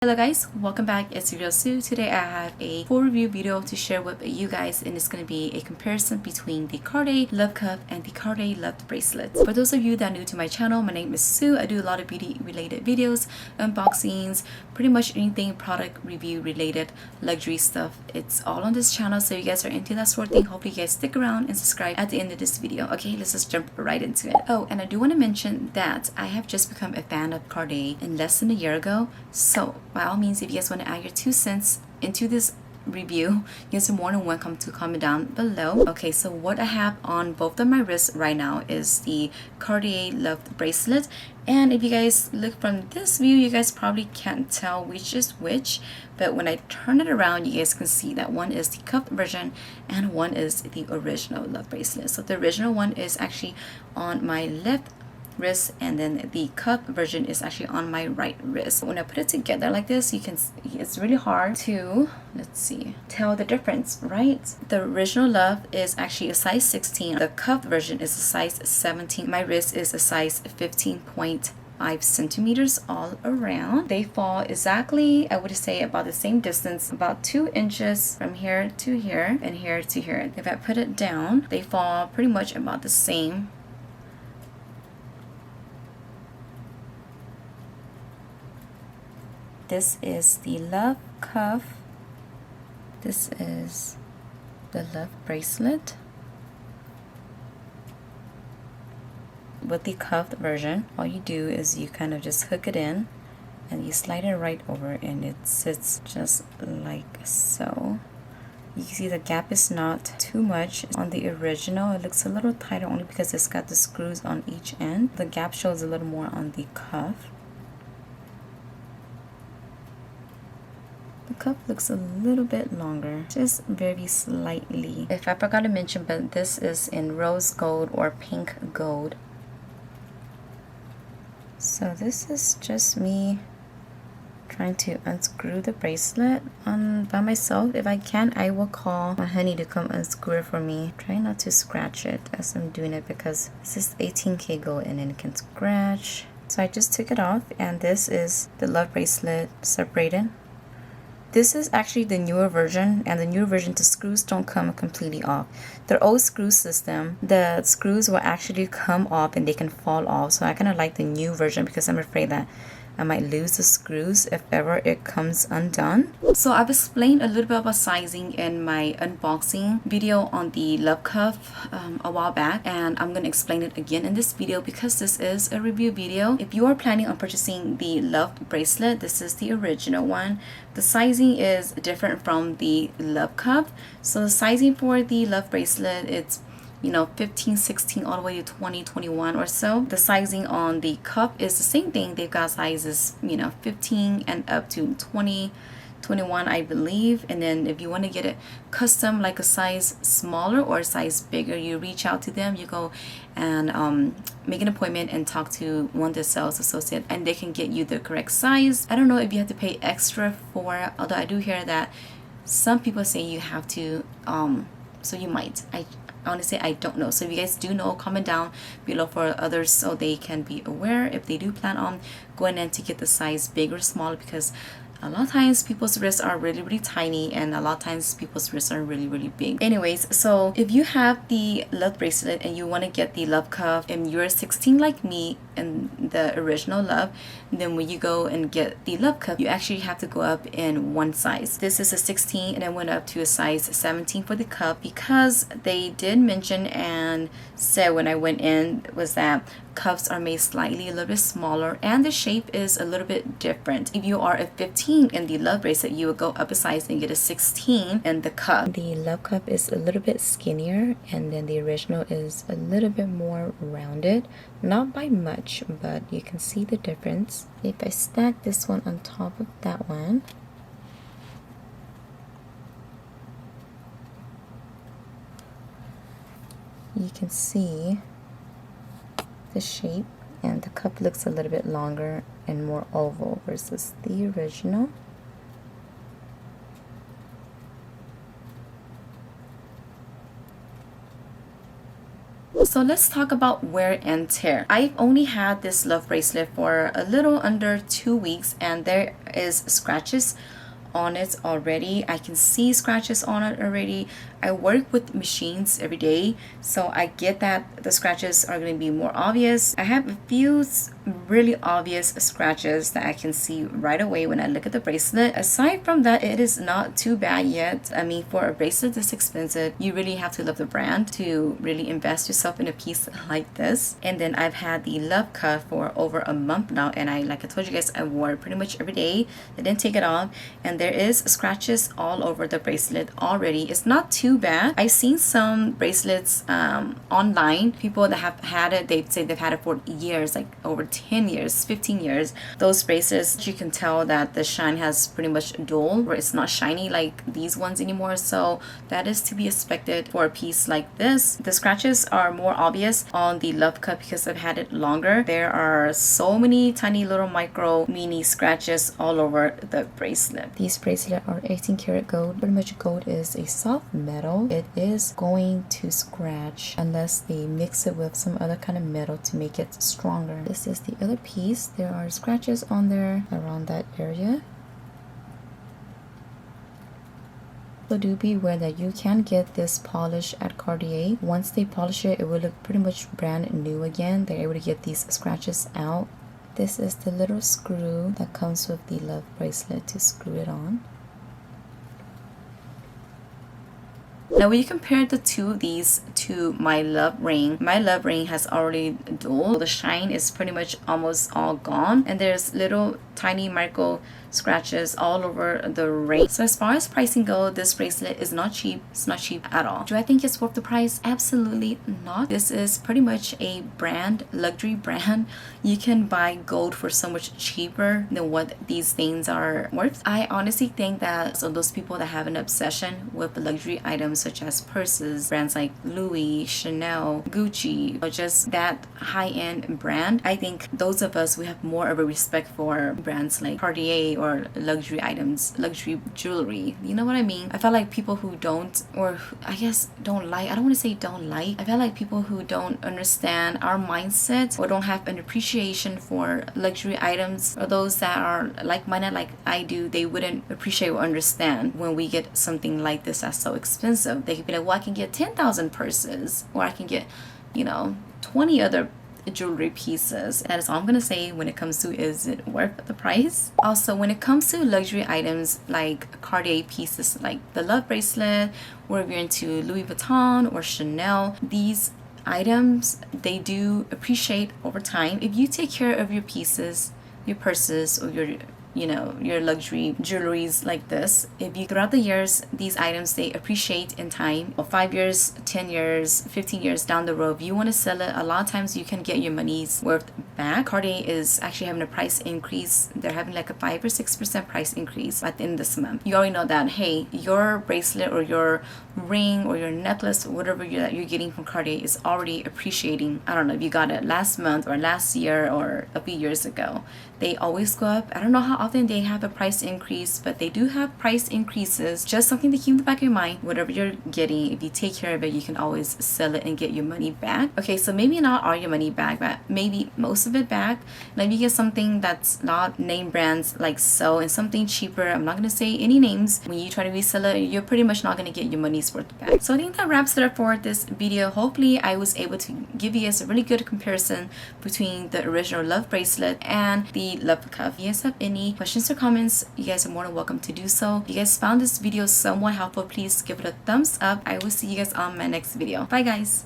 Hello guys, welcome back. It's Xoxo. Today I have a full review video to share with you guys, and it's going to be a comparison between the Cartier Love Cuff and the Cartier Love Bracelet. For those of you that are new to my channel, my name is Sue. I do a lot of beauty related videos, unboxings, pretty much anything product review related, luxury stuff. It's all on this channel, so if you guys are into that sort of thing, hopefully you guys stick around and subscribe at the end of this video. Okay, let's just jump right into it. Oh, and I do want to mention that I have just become a fan of Cartier in less than a year ago, so by all means, if you guys want to add your 2 cents into this review, you guys are more than welcome to comment down below. Okay, so what I have on both of my wrists right now is the Cartier Love Bracelet, and if you guys look from this view, you guys probably can't tell which is which, but when I turn it around, you guys can see that one is the cuffed version and one is the original Love Bracelet. So the original one is actually on my left wrist, and then the cuff version is actually on my right wrist. When I put it together like this, you can see it's really hard to, let's see, tell the difference, right? The original Love is actually a size 16. The cuff version is a size 17. My wrist is a size 15.5 centimeters all around. They fall exactly, I would say, about the same distance, about 2 inches from here to here and here to here. If I put it down, they fall pretty much about the same. This is the Love Cuff. This is the Love Bracelet. With the cuffed version, all you do is you kind of just hook it in and you slide it right over, and it sits just like so. You can see the gap is not too much. On the original, it looks a little tighter only because it's got the screws on each end. The gap shows a little more on the cuff. The cuff looks a little bit longer, just very slightly. If I forgot to mention, but this is in rose gold or pink gold. So this is just me trying to unscrew the bracelet by myself. If I can, I will call my honey to come unscrew it for me. Try not to scratch it as I'm doing it because this is 18K gold and then it can scratch. So I just took it off, and this is the Love Bracelet separated. This is actually the newer version, and the newer version, the screws don't come completely off. The old screw system, the screws will actually come off and they can fall off. So I kind of like the new version because I'm afraid that I might lose the screws if ever it comes undone. So I've explained a little bit about sizing in my unboxing video on the Love Cuff a while back, and I'm going to explain it again in this video because this is a review video. If you are planning on purchasing the Love Bracelet, this is the original one. The sizing is different from the Love Cuff. So the sizing for the Love Bracelet, it's 15, 16 all the way to 20, 21 or so. The sizing on the cuff is the same thing. They've got sizes 15 and up to 20, 21 I believe. And then if you want to get it custom, like a size smaller or a size bigger, you reach out to them. You go and make an appointment and talk to one of the sales associates, and they can get you the correct size. I don't know if you have to pay extra for it, although I do hear that some people say you have to, so you might. Honestly, I don't know. So if you guys do know, comment down below for others so they can be aware if they do plan on going in to get the size big or smaller, because a lot of times people's wrists are really tiny and a lot of times people's wrists are really big. Anyways, so if you have the Love Bracelet and you want to get the Love Cuff and you're 16 like me and the original Love, then when you go and get the Love Cuff, you actually have to go up in one size. This is a 16 and I went up to a size 17 for the cuff because they did mention and said when I went in was that cuffs are made slightly a little bit smaller and the shape is a little bit different. If you are a 15 in the Love Bracelet, you would go up a size and get a 16 in the cuff. The Love Cuff is a little bit skinnier, and then the original is a little bit more rounded, not by much, but you can see the difference. If I stack this one on top of that one, you can see the shape, and the cup looks a little bit longer and more oval versus the original. So let's talk about wear and tear. I've only had this love bracelet for a little under 2 weeks, and there is scratches on it already. I can see scratches on it already. I work with machines every day, so I get that the scratches are going to be more obvious. I have a few really obvious scratches that I can see right away when I look at the bracelet. Aside from that, it is not too bad yet. I mean, for a bracelet this expensive, you really have to love the brand to really invest yourself in a piece like this. And then I've had the love cuff for over a month now, and like I told you guys, I wore it pretty much every day. I didn't take it off, and there is scratches all over the bracelet already. It's not too bad. I've seen some bracelets online. People that have had it, they say they've had it for years, like over 10 years, 15 years. Those bracelets, you can tell that the shine has pretty much dulled, where it's not shiny like these ones anymore. So that is to be expected for a piece like this. The scratches are more obvious on the love cup because I've had it longer. There are so many tiny little micro mini scratches all over the bracelet. These bracelets are 18 karat gold. Pretty much gold is a soft metal. It is going to scratch unless they mix it with some other kind of metal to make it stronger. This is the other piece. There are scratches on there around that area. So do be aware that you can get this polish at Cartier. Once they polish it, it will look pretty much brand new again. They're able to get these scratches out. This is the little screw that comes with the love bracelet to screw it on. Now when you compare the two of these to my love ring has already dulled. The shine is pretty much almost all gone, and there's little tiny micro scratches all over the ring. So as far as pricing go, this bracelet is not cheap. It's not cheap at all. Do I think it's worth the price? Absolutely not. This is pretty much a brand, luxury brand. You can buy gold for so much cheaper than what these things are worth. I honestly think that so those people that have an obsession with luxury items such as purses, brands like Louis, Chanel, Gucci, or just that high-end brand, I think those of us, we have more of a respect for brands like Cartier or luxury items, luxury jewelry. You know what I mean? I feel like people who don't, or I guess don't like, I don't want to say don't like, I feel like people who don't understand our mindset or don't have an appreciation for luxury items, or those that are like-minded like I do, they wouldn't appreciate or understand when we get something like this that's so expensive. They could be like, well, I can get 10,000 purses, or I can get, 20 other jewelry pieces. That is all I'm gonna say when it comes to is it worth the price. Also, when it comes to luxury items like Cartier pieces like the love bracelet, or if you're into Louis Vuitton or Chanel, these items, they do appreciate over time. If you take care of your pieces, your purses, or your luxury jewelries like this, if you throughout the years, these items, they appreciate in time. 5 years, 10 years, 15 years down the road, if you want to sell it, a lot of times you can get your money's worth back. Cartier is actually having a price increase. They're having like a 5 or 6% price increase at the end of this month. You already know that, hey, your bracelet or your ring or your necklace or whatever that you're getting from Cartier is already appreciating. I don't know if you got it last month or last year or a few years ago. They always go up. I don't know how often they have a price increase, but they do have price increases. Just something to keep in the back of your mind. Whatever you're getting, if you take care of it, you can always sell it and get your money back. Okay, so maybe not all your money back, but maybe most of it back. Now if you get something that's not name brands like Xoxo and something cheaper, I'm not gonna say any names, when you try to resell it, you're pretty much not gonna get your money's worth back. So I think that wraps it up for this video. Hopefully I was able to give you guys a really good comparison between the original love bracelet and the love cuff. If you guys have any questions or comments, you guys are more than welcome to do so. If you guys found this video somewhat helpful, please give it a thumbs up. I will see you guys on my next video. Bye guys.